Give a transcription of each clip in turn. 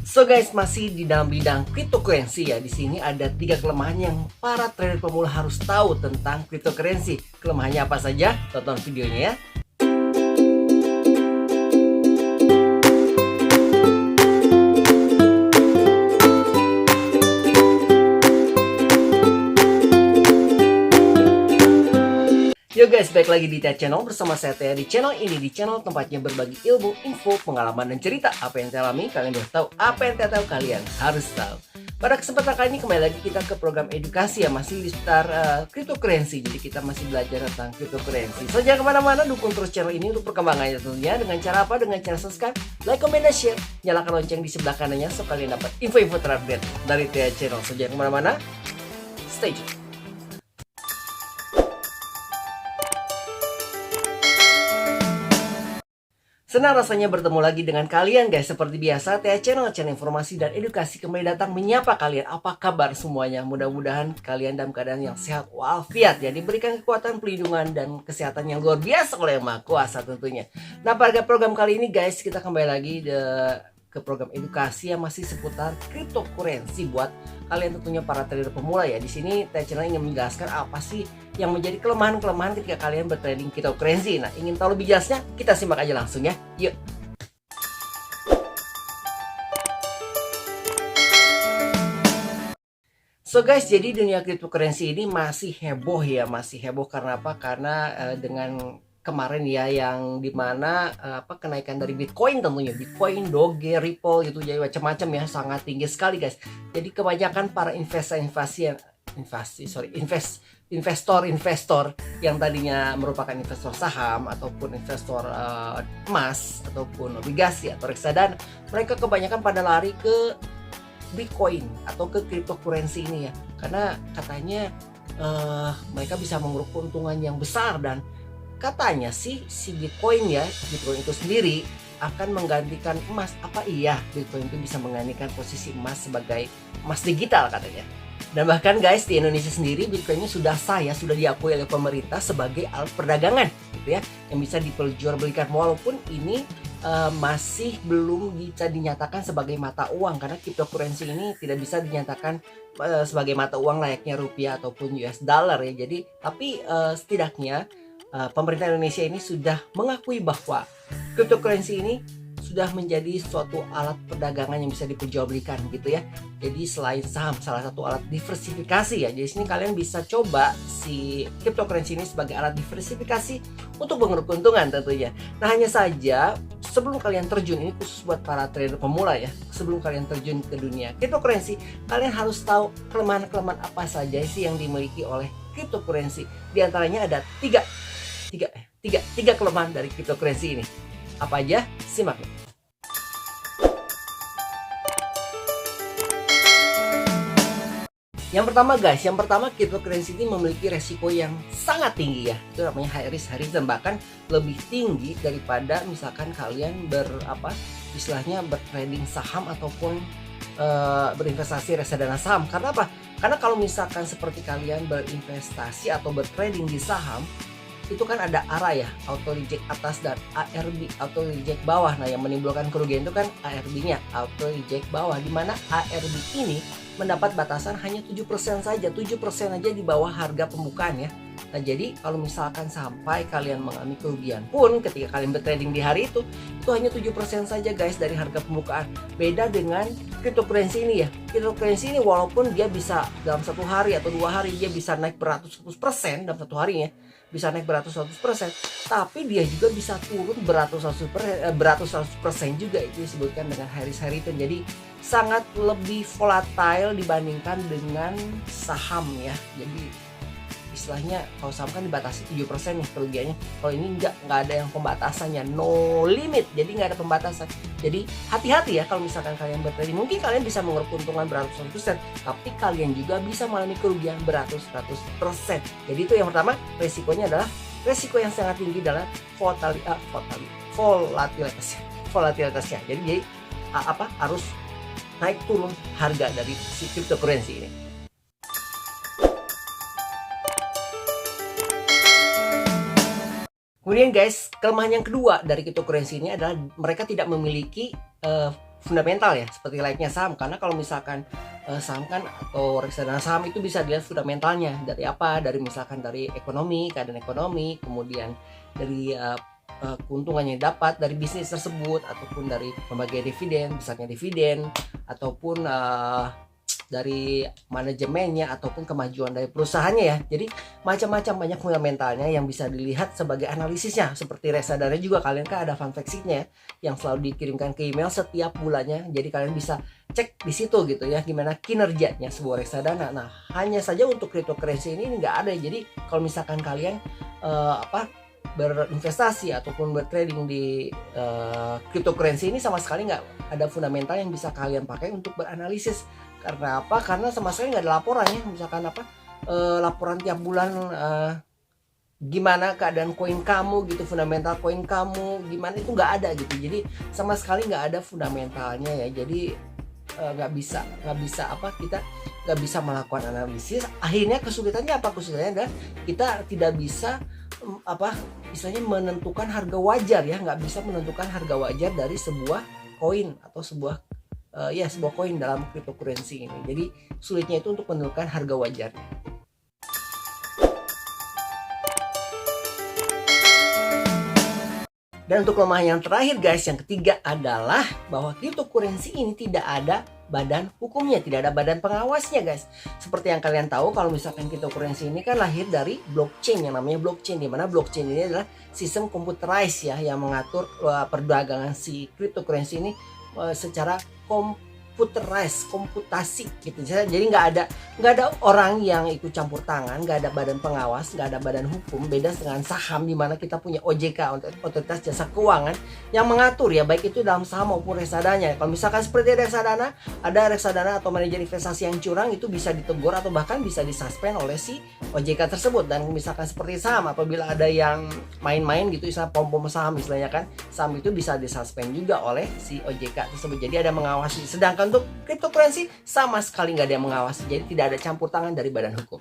So guys, masih di dalam bidang cryptocurrency ya. Di sini ada 3 kelemahan yang para trader pemula harus tahu tentang cryptocurrency. Kelemahannya apa saja? Tonton videonya ya. Yo guys, balik lagi di Tia Channel bersama saya Tia. Di channel ini, di channel tempatnya berbagi ilmu, info, pengalaman, dan cerita. Apa yang Tia alami, kalian harus tahu. Apa yang Tia tahu, kalian harus tahu. Pada kesempatan kali ini kembali lagi kita ke program edukasi ya, masih di seputar cryptocurrency. Jadi kita masih belajar tentang cryptocurrency. So jangan kemana-mana, dukung terus channel ini untuk perkembangannya tentunya. Dengan cara apa? Dengan cara subscribe, like, comment, dan share. Nyalakan lonceng di sebelah kanannya so kalian dapat info-info terupdate dari Tia Channel. So jangan kemana-mana, stay tune. Senang rasanya bertemu lagi dengan kalian guys. Seperti biasa, Tia Channel, channel informasi dan edukasi kembali datang menyapa kalian. Apa kabar semuanya? Mudah-mudahan kalian dalam keadaan yang sehat walafiat ya, diberikan kekuatan, pelindungan, dan kesehatan yang luar biasa oleh Yang Maha Kuasa tentunya. Nah, pada program kali ini guys, kita kembali lagi ke program edukasi yang masih seputar cryptocurrency buat kalian tentunya para trader pemula ya. Di sini Tia Channel ingin menjelaskan apa sih yang menjadi kelemahan-kelemahan ketika kalian bertrading cryptocurrency. Nah, ingin tahu lebih jelasnya? Kita simak aja langsung ya. Yuk. So guys, jadi dunia cryptocurrency ini masih heboh ya, masih heboh karena apa? Karena dengan kemarin ya yang dimana kenaikan dari Bitcoin tentunya, Bitcoin, Doge, Ripple itu jadi macam-macam ya, sangat tinggi sekali guys. Jadi kebanyakan para investor yang tadinya merupakan investor saham ataupun investor emas ataupun obligasi atau reksadana, mereka kebanyakan pada lari ke Bitcoin atau ke cryptocurrency ini ya, karena katanya mereka bisa mengeruk keuntungan yang besar. Dan katanya sih si Bitcoin itu sendiri akan menggantikan emas. Apa iya Bitcoin itu bisa menggantikan posisi emas sebagai emas digital katanya? Dan bahkan guys, di Indonesia sendiri Bitcoinnya sudah sah ya, sudah diakui oleh pemerintah sebagai alat perdagangan gitu ya, yang bisa diperjualbelikan, walaupun ini masih belum bisa dinyatakan sebagai mata uang, karena cryptocurrency ini tidak bisa dinyatakan sebagai mata uang layaknya rupiah ataupun US dollar ya. Jadi tapi setidaknya pemerintah Indonesia ini sudah mengakui bahwa cryptocurrency ini sudah menjadi suatu alat perdagangan yang bisa diperjualbelikan gitu ya. Jadi selain saham, salah satu alat diversifikasi ya. Jadi sini kalian bisa coba si cryptocurrency ini sebagai alat diversifikasi untuk mengeruk keuntungan tentunya. Nah, hanya saja sebelum kalian terjun, ini khusus buat para trader pemula ya, sebelum kalian terjun ke dunia cryptocurrency, kalian harus tahu kelemahan-kelemahan apa saja sih yang dimiliki oleh cryptocurrency. Di antaranya ada tiga kelemahan dari cryptocurrency ini. Apa aja? Simak. Yang pertama cryptocurrency ini memiliki resiko yang sangat tinggi ya. Itu namanya high risk, dan bahkan lebih tinggi daripada misalkan kalian bertrading saham ataupun berinvestasi reksadana saham. Karena apa? Karena kalau misalkan seperti kalian berinvestasi atau bertrading di saham, itu kan ada ARA ya, auto reject atas, dan ARB, auto reject bawah. Nah, yang menimbulkan kerugian itu kan ARB-nya, auto reject bawah, di mana ARB ini mendapat batasan hanya 7% saja, 7% aja di bawah harga pembukaan ya. Nah, jadi kalau misalkan sampai kalian mengalami kerugian pun ketika kalian bertrading di hari itu hanya 7% saja guys dari harga pembukaan. Beda dengan cryptocurrency ini ya. Cryptocurrency ini walaupun dia bisa dalam satu hari atau 2 hari dia bisa naik beratus-ratus% dalam satu harinya, bisa naik beratus-ratus%, tapi dia juga bisa turun beratus-ratus% juga. Itu disebutkan dengan high risk, high return. Jadi sangat lebih volatile dibandingkan dengan saham ya. Jadi istilahnya kalau saham kan dibatasi 7% nih kerugiannya. Kalau ini enggak ada yang pembatasannya, no limit. Jadi nggak ada pembatasan. Jadi hati-hati ya kalau misalkan kalian bertrading. Mungkin kalian bisa mengeruk keuntungan beratus-ratus%, tapi kalian juga bisa mengalami kerugian beratus-ratus%. Jadi itu yang pertama, resikonya adalah resiko yang sangat tinggi adalah volatilitasnya. Jadi harus naik turun harga dari si cryptocurrency ini. Kemudian guys, kelemahan yang kedua dari cryptocurrency ini adalah mereka tidak memiliki fundamental ya, seperti layaknya saham. Karena kalau misalkan saham kan atau reksadana saham itu bisa dilihat fundamentalnya dari apa, dari misalkan dari ekonomi, keadaan ekonomi, kemudian dari keuntungan yang dapat dari bisnis tersebut, ataupun dari pembagian dividen, besarnya dividen, ataupun dari manajemennya, ataupun kemajuan dari perusahaannya ya. Jadi macam-macam banyak fundamentalnya yang bisa dilihat sebagai analisisnya. Seperti reksadana juga, kalian kan ada fun fact sheet-nya yang selalu dikirimkan ke email setiap bulannya. Jadi kalian bisa cek di situ gitu ya, gimana kinerjanya sebuah reksadana. Nah, hanya saja untuk cryptocurrency ini nggak ada. Jadi kalau misalkan kalian berinvestasi ataupun bertrading di cryptocurrency ini, sama sekali nggak ada fundamental yang bisa kalian pakai untuk beranalisis. Karena apa? Karena sama sekali nggak ada laporan ya, misalkan laporan tiap bulan gimana keadaan koin kamu gitu, fundamental koin kamu gimana, itu nggak ada gitu. Jadi sama sekali nggak ada fundamentalnya ya. Jadi nggak bisa kita nggak bisa melakukan analisis. Akhirnya kesulitannya adalah kita tidak bisa istilahnya menentukan harga wajar ya, nggak bisa menentukan harga wajar dari sebuah koin atau sebuah koin dalam cryptocurrency ini. Jadi sulitnya itu untuk menentukan harga wajarnya. Dan untuk kelemahan yang terakhir guys, yang ketiga adalah bahwa cryptocurrency ini tidak ada badan hukumnya, tidak ada badan pengawasnya guys. Seperti yang kalian tahu, kalau misalkan cryptocurrency ini kan lahir dari blockchain, yang namanya blockchain, di mana blockchain ini adalah sistem computerized ya, yang mengatur perdagangan si cryptocurrency ini secara computerized, komputasi gitu. Jadi nggak ada orang yang ikut campur tangan, nggak ada badan pengawas, nggak ada badan hukum. Beda dengan saham, di mana kita punya OJK, Otoritas Jasa Keuangan, yang mengatur ya, baik itu dalam saham maupun reksadana. Kalau misalkan seperti ada reksadana atau manajer investasi yang curang, itu bisa ditegur atau bahkan bisa disuspend oleh si OJK tersebut. Dan misalkan seperti saham, apabila ada yang main-main gitu, istilah pom-pom saham istilahnya kan, saham itu bisa disuspend juga oleh si OJK tersebut. Jadi ada mengawasi. Sedangkan untuk cryptocurrency sama sekali nggak ada yang mengawasi, jadi tidak ada campur tangan dari badan hukum.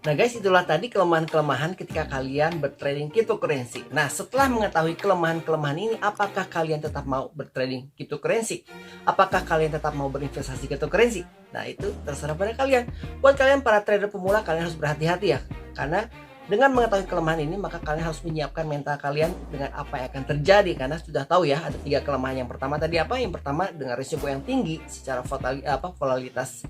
Nah guys, itulah tadi kelemahan-kelemahan ketika kalian bertrading cryptocurrency. Nah, setelah mengetahui kelemahan-kelemahan ini, apakah kalian tetap mau bertrading cryptocurrency? Apakah kalian tetap mau berinvestasi cryptocurrency? Nah, itu terserah pada kalian. Buat kalian para trader pemula, kalian harus berhati-hati ya, karena dengan mengetahui kelemahan ini, maka kalian harus menyiapkan mental kalian dengan apa yang akan terjadi. Karena sudah tahu ya, ada 3 kelemahan. Yang pertama tadi apa? Yang pertama, dengan risiko yang tinggi secara volatilitas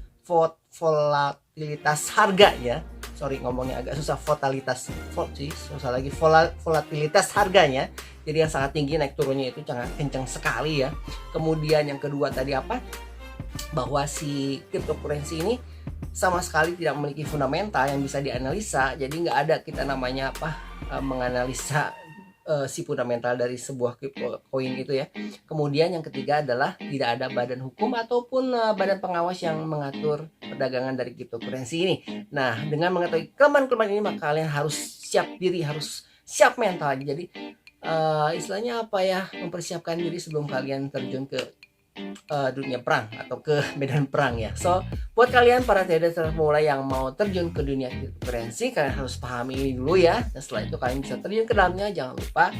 harga ya. Sorry, ngomongnya agak susah. Volatilitas harganya. Jadi yang sangat tinggi, naik turunnya itu sangat kencang sekali ya. Kemudian yang kedua tadi apa? Bahwa si cryptocurrency ini sama sekali tidak memiliki fundamental yang bisa dianalisa. Jadi nggak ada kita namanya menganalisa si fundamental dari sebuah crypto coin itu ya. Kemudian yang ketiga adalah tidak ada badan hukum ataupun badan pengawas yang mengatur perdagangan dari cryptocurrency ini. Nah, dengan mengetahui kelemahan-kelemahan ini, maka kalian harus siap diri, harus siap mental. Jadi istilahnya mempersiapkan diri sebelum kalian terjun ke dunia perang atau ke medan perang ya. So, buat kalian para trader pemula yang mau terjun ke dunia cryptocurrency, kalian harus pahami ini dulu ya. Dan setelah itu kalian bisa terjun ke dalamnya. Jangan lupa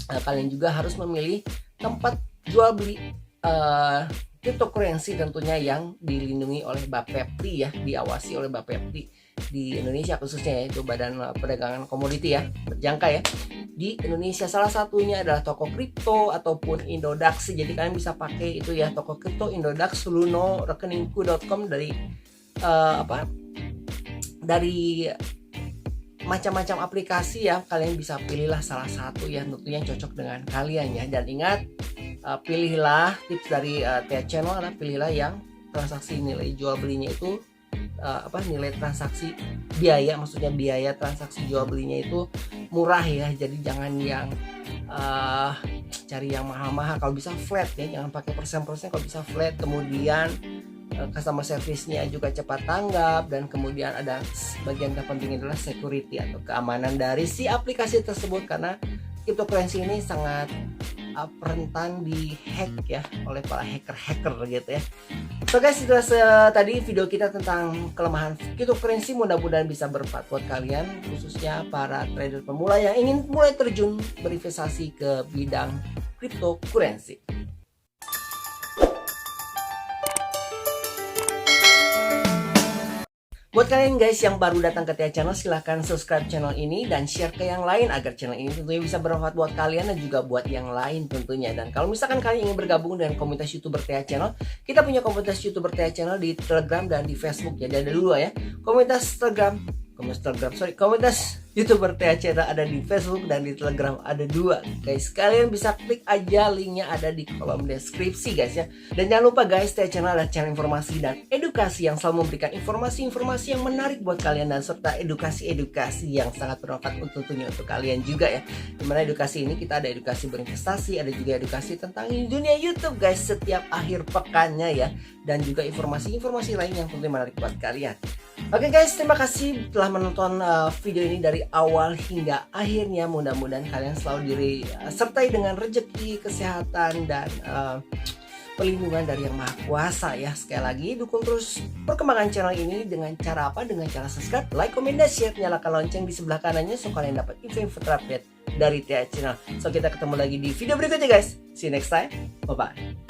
kalian juga harus memilih tempat jual beli cryptocurrency tentunya yang dilindungi oleh Bapepti ya, diawasi oleh Bapepti di Indonesia khususnya, yaitu Badan Perdagangan Komoditi ya, berjangka ya di Indonesia. Salah satunya adalah toko kripto ataupun Indodax. Jadi kalian bisa pakai itu ya, toko kripto, Indodax, Luno, rekeningku.com, dari macam-macam aplikasi ya. Kalian bisa pilihlah salah satu yang tentunya cocok dengan kalian ya. Dan ingat, pilihlah tips dari Tia Channel adalah pilihlah yang transaksi nilai jual belinya itu nilai transaksi maksudnya biaya transaksi jual belinya itu murah ya. Jadi jangan yang cari yang mahal-mahal, kalau bisa flat ya, jangan pakai persen-persen, kalau bisa flat. Kemudian customer service-nya juga cepat tanggap, dan kemudian ada bagian terpenting adalah security atau keamanan dari si aplikasi tersebut, karena cryptocurrency ini sangat rentan di hack ya oleh para hacker gitu ya. So guys, itu tadi video kita tentang kelemahan cryptocurrency. Mudah-mudahan bisa bermanfaat buat kalian, khususnya para trader pemula yang ingin mulai terjun berinvestasi ke bidang cryptocurrency. Buat kalian guys yang baru datang ke Tia Channel, silahkan subscribe channel ini dan share ke yang lain agar channel ini tentunya bisa bermanfaat buat kalian dan juga buat yang lain tentunya. Dan kalau misalkan kalian ingin bergabung dengan komunitas YouTuber Tia Channel, kita punya komunitas YouTuber Tia Channel di Telegram dan di Facebook. Jadi ada dua ya, komunitas YouTuber Tia Channel ada di Facebook dan di Telegram ada dua guys. Kalian bisa klik aja linknya, ada di kolom deskripsi guys ya. Dan jangan lupa guys, Tia Channel adalah channel informasi dan edukasi yang selalu memberikan informasi-informasi yang menarik buat kalian dan serta edukasi-edukasi yang sangat bermanfaat tentunya untuk kalian juga ya. Dimana edukasi ini kita ada edukasi berinvestasi, ada juga edukasi tentang dunia YouTube guys setiap akhir pekannya ya, dan juga informasi-informasi lain yang tentunya menarik buat kalian. Oke guys, terima kasih telah menonton video ini dari awal hingga akhirnya. Mudah-mudahan kalian selalu disertai dengan rezeki, kesehatan, dan perlindungan dari Yang Maha Kuasa ya. Sekali lagi, dukung terus perkembangan channel ini dengan cara apa? Dengan cara subscribe, like, comment, dan share. Nyalakan lonceng di sebelah kanannya so kalian dapat info-info terupdate dari Tia Channel. So kita ketemu lagi di video berikutnya guys. See you next time. Bye-bye.